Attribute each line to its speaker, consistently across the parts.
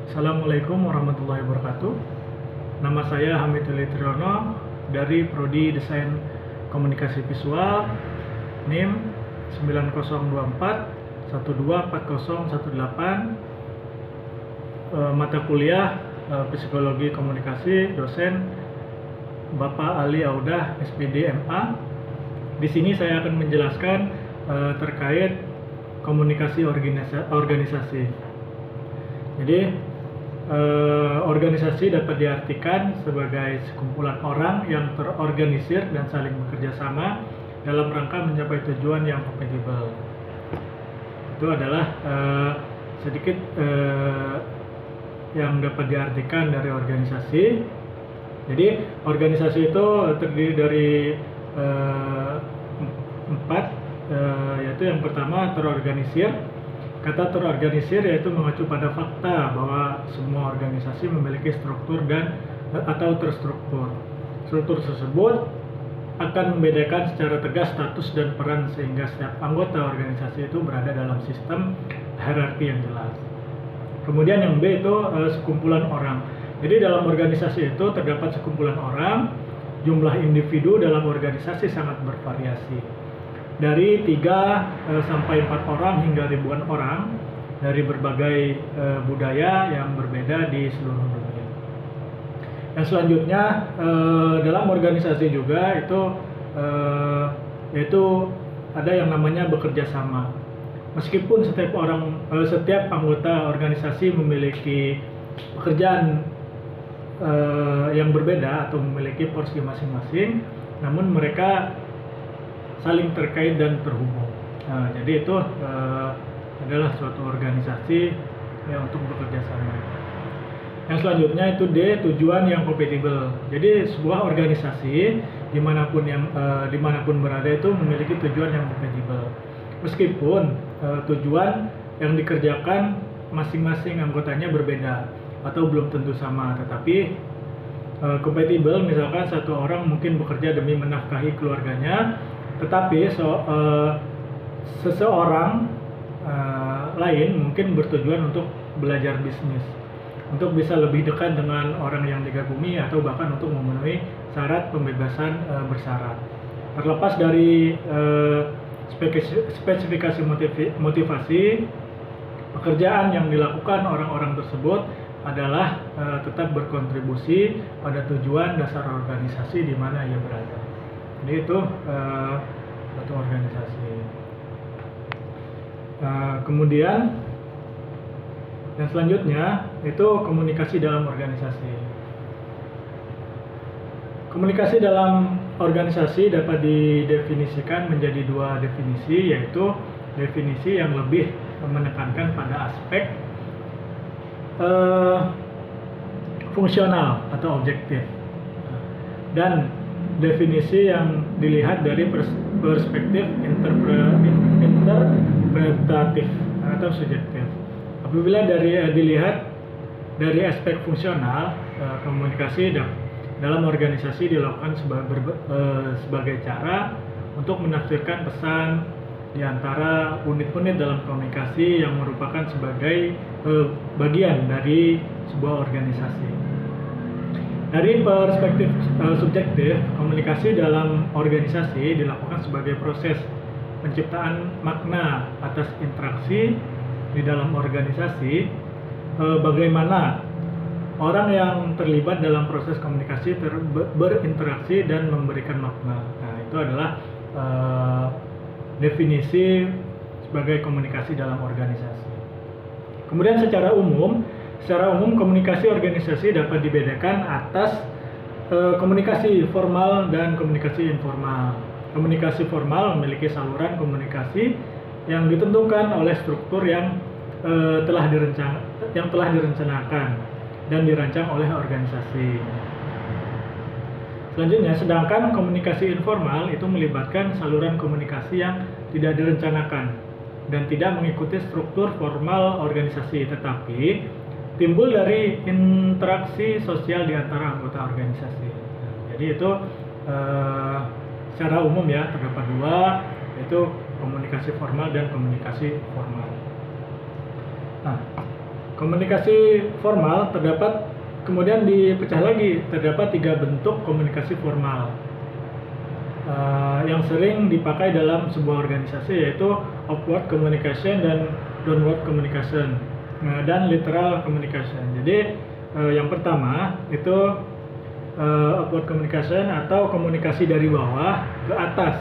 Speaker 1: Assalamualaikum warahmatullahi wabarakatuh. Nama saya Hamid Triyono dari Prodi Desain Komunikasi Visual, NIM 9024 124018, mata kuliah Psikologi Komunikasi, dosen Bapak Ali Audah, SPD MA. Di sini saya akan menjelaskan terkait komunikasi organisasi. Jadi organisasi dapat diartikan sebagai sekumpulan orang yang terorganisir dan saling bekerja sama dalam rangka mencapai tujuan yang kompatibel. Itu adalah sedikit yang dapat diartikan dari organisasi. Jadi organisasi itu terdiri dari empat, yaitu yang pertama terorganisir. Kata terorganisir yaitu mengacu pada fakta bahwa semua organisasi memiliki struktur atau terstruktur. Struktur tersebut akan membedakan secara tegas status dan peran sehingga setiap anggota organisasi itu berada dalam sistem hierarki yang jelas. Kemudian yang B itu sekumpulan orang. Jadi dalam organisasi itu terdapat sekumpulan orang. Jumlah individu dalam organisasi sangat bervariasi. Dari 3 sampai 4 orang hingga ribuan orang dari berbagai budaya yang berbeda di seluruh dunia. Yang selanjutnya dalam organisasi juga itu yaitu ada yang namanya bekerja sama. Meskipun setiap anggota organisasi memiliki pekerjaan yang berbeda atau memiliki porsi masing-masing, namun mereka saling terkait dan terhubung. Nah, jadi itu adalah suatu organisasi yang untuk bekerja sama. Yang selanjutnya itu D, tujuan yang kompatibel. Jadi sebuah organisasi dimanapun berada itu memiliki tujuan yang kompatibel. Meskipun tujuan yang dikerjakan masing-masing anggotanya berbeda atau belum tentu sama, tetapi kompatibel. Misalkan satu orang mungkin bekerja demi menafkahi keluarganya, tetapi seseorang lain mungkin bertujuan untuk belajar bisnis, untuk bisa lebih dekat dengan orang yang digabungi atau bahkan untuk memenuhi syarat pembebasan bersyarat. Terlepas dari spesifikasi motivasi, pekerjaan yang dilakukan orang-orang tersebut adalah tetap berkontribusi pada tujuan dasar organisasi di mana ia berada. Jadi itu suatu organisasi. Kemudian yang selanjutnya itu komunikasi dalam organisasi. Komunikasi dalam organisasi dapat didefinisikan menjadi 2 definisi, yaitu definisi yang lebih menekankan pada aspek fungsional atau objektif, dan definisi yang dilihat dari perspektif interpretatif atau subjektif. Apabila dilihat dari aspek fungsional, komunikasi dalam organisasi dilakukan sebagai cara untuk menafsirkan pesan di antara unit-unit dalam komunikasi yang merupakan sebagai bagian dari sebuah organisasi. Dari perspektif subjektif, komunikasi dalam organisasi dilakukan sebagai proses penciptaan makna atas interaksi di dalam organisasi. Bagaimana orang yang terlibat dalam proses komunikasi berinteraksi dan memberikan makna. Nah, itu adalah definisi sebagai komunikasi dalam organisasi. Kemudian secara umum komunikasi organisasi dapat dibedakan atas komunikasi formal dan komunikasi informal. Komunikasi formal memiliki saluran komunikasi yang ditentukan oleh struktur yang telah direncanakan dan dirancang oleh organisasi. Selanjutnya, sedangkan komunikasi informal itu melibatkan saluran komunikasi yang tidak direncanakan dan tidak mengikuti struktur formal organisasi, tetapi timbul dari interaksi sosial di antara anggota organisasi. Jadi itu secara umum ya terdapat 2, yaitu komunikasi formal dan komunikasi formal. Nah, Komunikasi formal kemudian dipecah lagi, terdapat 3 bentuk komunikasi formal yang sering dipakai dalam sebuah organisasi, yaitu upward communication dan downward communication, dan literal communication. Jadi yang pertama itu upward communication atau komunikasi dari bawah ke atas,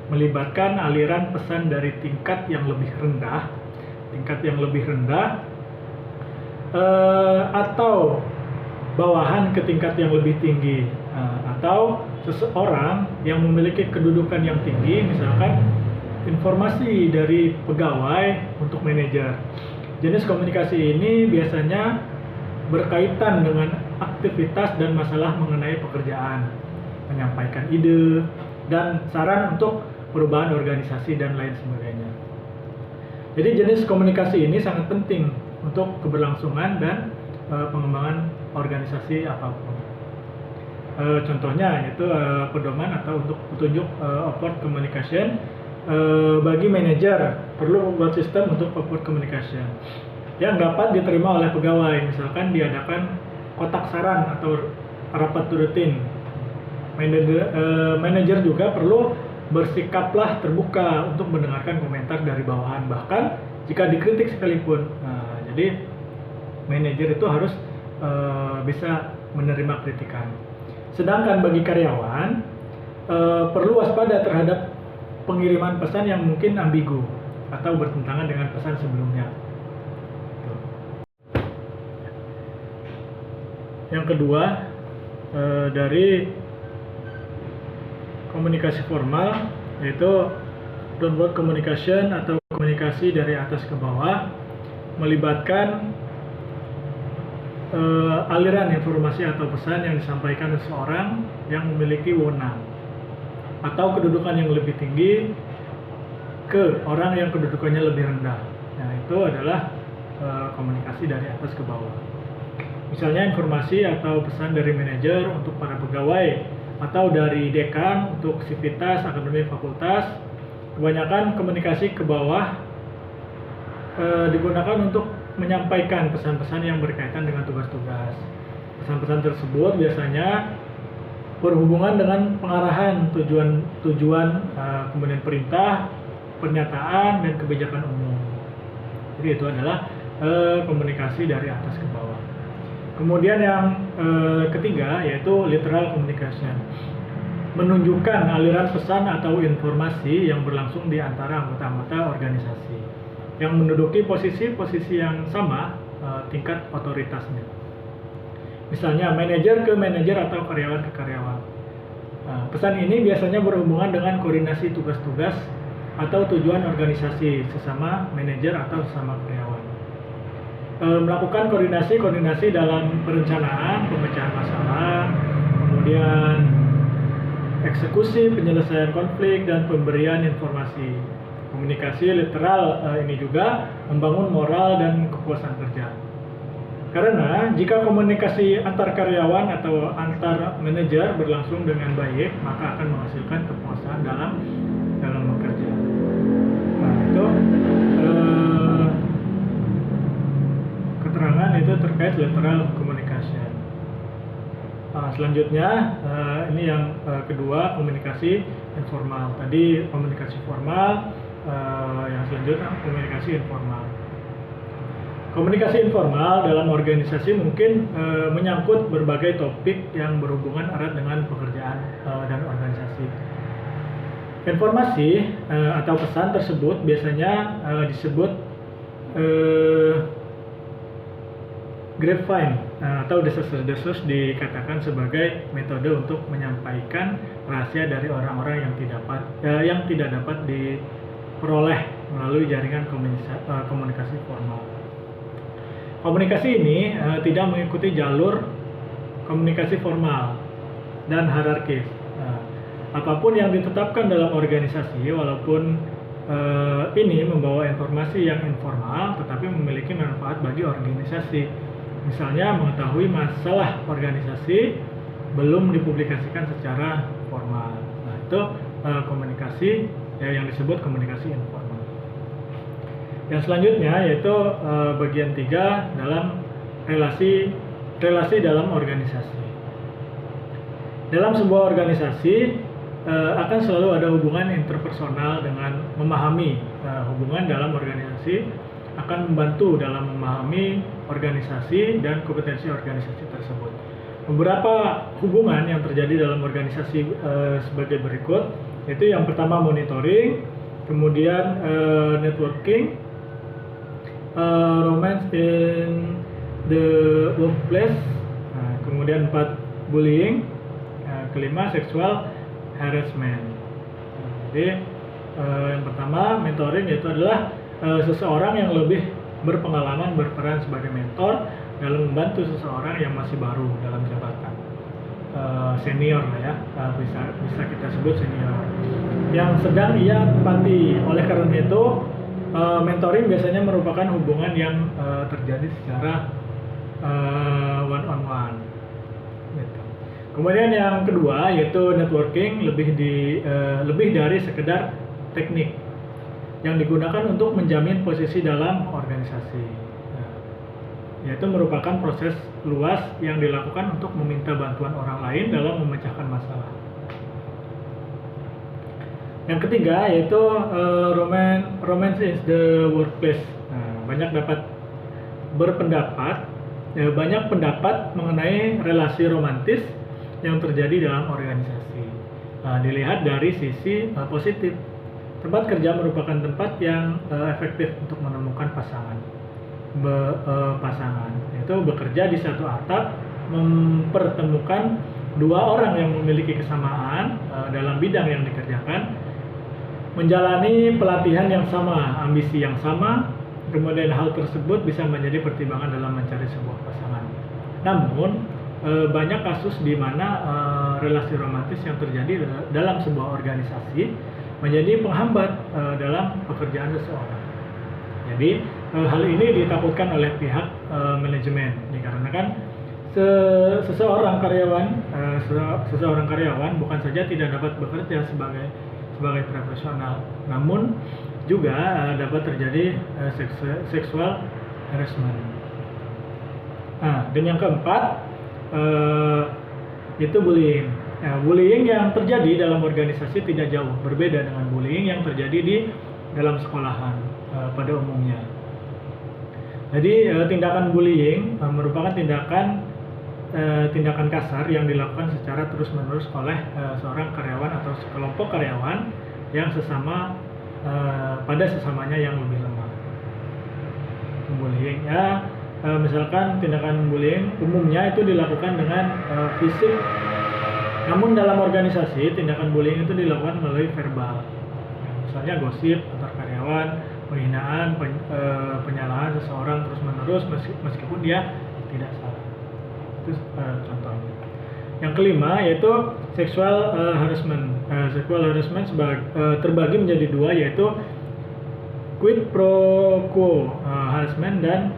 Speaker 1: melibatkan aliran pesan dari tingkat yang lebih rendah atau bawahan ke tingkat yang lebih tinggi, atau seseorang yang memiliki kedudukan yang tinggi, misalkan informasi dari pegawai untuk manajer. Jenis komunikasi ini biasanya berkaitan dengan aktivitas dan masalah mengenai pekerjaan, menyampaikan ide dan saran untuk perubahan organisasi dan lain sebagainya. Jadi jenis komunikasi ini sangat penting untuk keberlangsungan dan pengembangan organisasi apapun. Contohnya yaitu pedoman atau untuk petunjuk upward communication. Bagi manajer perlu membuat sistem untuk upward communication yang dapat diterima oleh pegawai. Misalkan diadakan kotak saran atau rapat rutin. Manajer juga perlu bersikaplah terbuka untuk mendengarkan komentar dari bawahan, bahkan jika dikritik sekalipun. Jadi manajer itu harus bisa menerima kritikan. Sedangkan bagi karyawan perlu waspada terhadap pengiriman pesan yang mungkin ambigu atau bertentangan dengan pesan sebelumnya. Yang kedua, dari komunikasi formal, yaitu downward communication atau komunikasi dari atas ke bawah, melibatkan aliran informasi atau pesan yang disampaikan seseorang yang memiliki wewenang atau kedudukan yang lebih tinggi ke orang yang kedudukannya lebih rendah. Nah, itu adalah komunikasi dari atas ke bawah. Misalnya informasi atau pesan dari manajer untuk para pegawai atau dari dekan untuk sivitas akademi fakultas. Kebanyakan komunikasi ke bawah digunakan untuk menyampaikan pesan-pesan yang berkaitan dengan tugas-tugas. Pesan-pesan tersebut biasanya berhubungan dengan pengarahan tujuan, kemudian perintah, pernyataan, dan kebijakan umum. Jadi itu adalah komunikasi dari atas ke bawah. Kemudian yang ketiga yaitu literal communication, menunjukkan aliran pesan atau informasi yang berlangsung di antara anggota-anggota organisasi yang menduduki posisi-posisi yang sama tingkat otoritasnya. Misalnya manajer ke manajer atau karyawan ke karyawan. Pesan ini biasanya berhubungan dengan koordinasi tugas-tugas atau tujuan organisasi sesama manajer atau sesama karyawan. Melakukan koordinasi dalam perencanaan, pemecahan masalah, kemudian eksekusi, penyelesaian konflik, dan pemberian informasi. Komunikasi literal ini juga membangun moral dan kepuasan kerja. Karena jika komunikasi antar karyawan atau antar manajer berlangsung dengan baik, maka akan menghasilkan kepuasan dalam bekerja. Nah, itu keterangan itu terkait literal communication. Selanjutnya ini yang kedua, komunikasi informal. Tadi komunikasi formal, yang selanjutnya komunikasi informal. Komunikasi informal dalam organisasi mungkin menyangkut berbagai topik yang berhubungan erat dengan pekerjaan dan organisasi. Informasi atau pesan tersebut biasanya disebut grapevine atau desas-desus, dikatakan sebagai metode untuk menyampaikan rahasia dari orang-orang yang tidak dapat diperoleh melalui jaringan komunikasi formal. Komunikasi ini tidak mengikuti jalur komunikasi formal dan hierarkis. Apapun yang ditetapkan dalam organisasi, walaupun ini membawa informasi yang informal, tetapi memiliki manfaat bagi organisasi. Misalnya mengetahui masalah organisasi belum dipublikasikan secara formal. Nah, itu komunikasi yang disebut komunikasi informal. Yang selanjutnya yaitu bagian 3 dalam relasi dalam organisasi. Dalam sebuah organisasi akan selalu ada hubungan interpersonal. Dengan memahami hubungan dalam organisasi akan membantu dalam memahami organisasi dan kompetensi organisasi tersebut. Beberapa hubungan yang terjadi dalam organisasi sebagai berikut, yaitu yang pertama monitoring, kemudian networking, romance in the workplace, kemudian 4 bullying, kelima sexual harassment. Jadi yang pertama mentoring, yaitu adalah seseorang yang lebih berpengalaman berperan sebagai mentor dalam membantu seseorang yang masih baru dalam jabatan, senior lah ya, bisa kita sebut senior yang sedang ia tempati. Oleh karena itu mentoring biasanya merupakan hubungan yang terjadi secara one on one. Gitu. Kemudian yang kedua yaitu networking, lebih dari sekedar teknik yang digunakan untuk menjamin posisi dalam organisasi, yaitu merupakan proses luas yang dilakukan untuk meminta bantuan orang lain dalam memecahkan masalah. Yang ketiga yaitu romance is the workplace. Banyak pendapat mengenai relasi romantis yang terjadi dalam organisasi. Dilihat dari sisi positif. Tempat kerja merupakan tempat yang efektif untuk menemukan pasangan, yaitu bekerja di satu atap, mempertemukan dua orang yang memiliki kesamaan dalam bidang yang dikerjakan, menjalani pelatihan yang sama, ambisi yang sama, kemudian hal tersebut bisa menjadi pertimbangan dalam mencari sebuah pasangan. Namun banyak kasus di mana relasi romantis yang terjadi dalam sebuah organisasi menjadi penghambat dalam pekerjaan seseorang. Jadi hal ini ditakutkan oleh pihak manajemen, dikarenakan seseorang karyawan bukan saja tidak dapat bekerja sebagai profesional, namun juga dapat terjadi sexual harassment. Dan yang keempat itu bullying. Bullying yang terjadi dalam organisasi tidak jauh berbeda dengan bullying yang terjadi di dalam sekolahan pada umumnya. Jadi tindakan bullying merupakan tindakan kasar yang dilakukan secara terus-menerus oleh seorang karyawan atau sekelompok karyawan yang pada sesamanya yang lebih lemah. Bullying misalkan tindakan bullying umumnya itu dilakukan dengan fisik. Namun dalam organisasi, tindakan bullying itu dilakukan melalui verbal. Misalnya gosip antar karyawan, penghinaan, penyalahan seseorang terus-menerus meskipun dia tidak salah. Itu contohnya. Yang kelima yaitu sexual harassment. Sexual harassment terbagi menjadi dua, yaitu quid pro quo harassment dan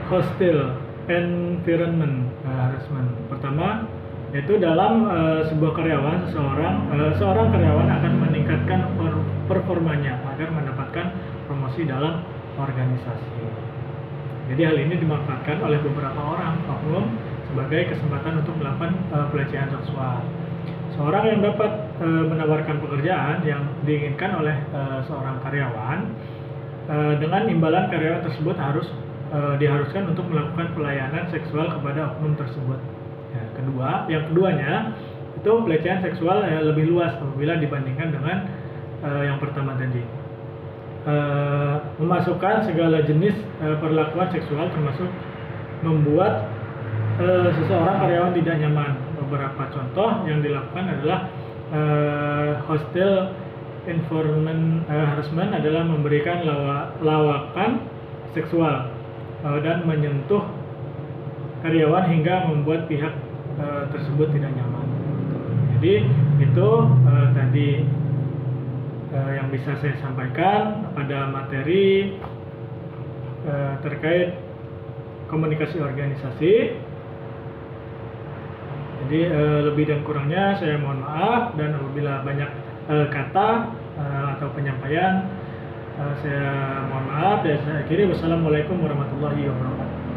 Speaker 1: hostile environment harassment. Pertama, yaitu dalam sebuah karyawan, seorang karyawan akan meningkatkan performanya agar mendapatkan promosi dalam organisasi. Jadi hal ini dimanfaatkan oleh beberapa orang oknum sebagai kesempatan untuk melakukan pelecehan seksual. Seorang yang dapat menawarkan pekerjaan yang diinginkan oleh seorang karyawan, dengan imbalan karyawan tersebut diharuskan untuk melakukan pelayanan seksual kepada oknum tersebut. Yang keduanya itu pelecehan seksual lebih luas apabila dibandingkan dengan yang pertama tadi. Memasukkan segala jenis perlakuan seksual, termasuk membuat seseorang karyawan tidak nyaman. Beberapa contoh yang dilakukan adalah hostile environment harassment adalah memberikan lawakan seksual dan menyentuh karyawan hingga membuat pihak tersebut tidak nyaman. Jadi itu tadi yang bisa saya sampaikan pada materi terkait komunikasi organisasi. Jadi lebih dan kurangnya saya mohon maaf, dan apabila banyak kata atau penyampaian Saya mohon maaf dan saya akhiri. Wassalamualaikum warahmatullahi wabarakatuh.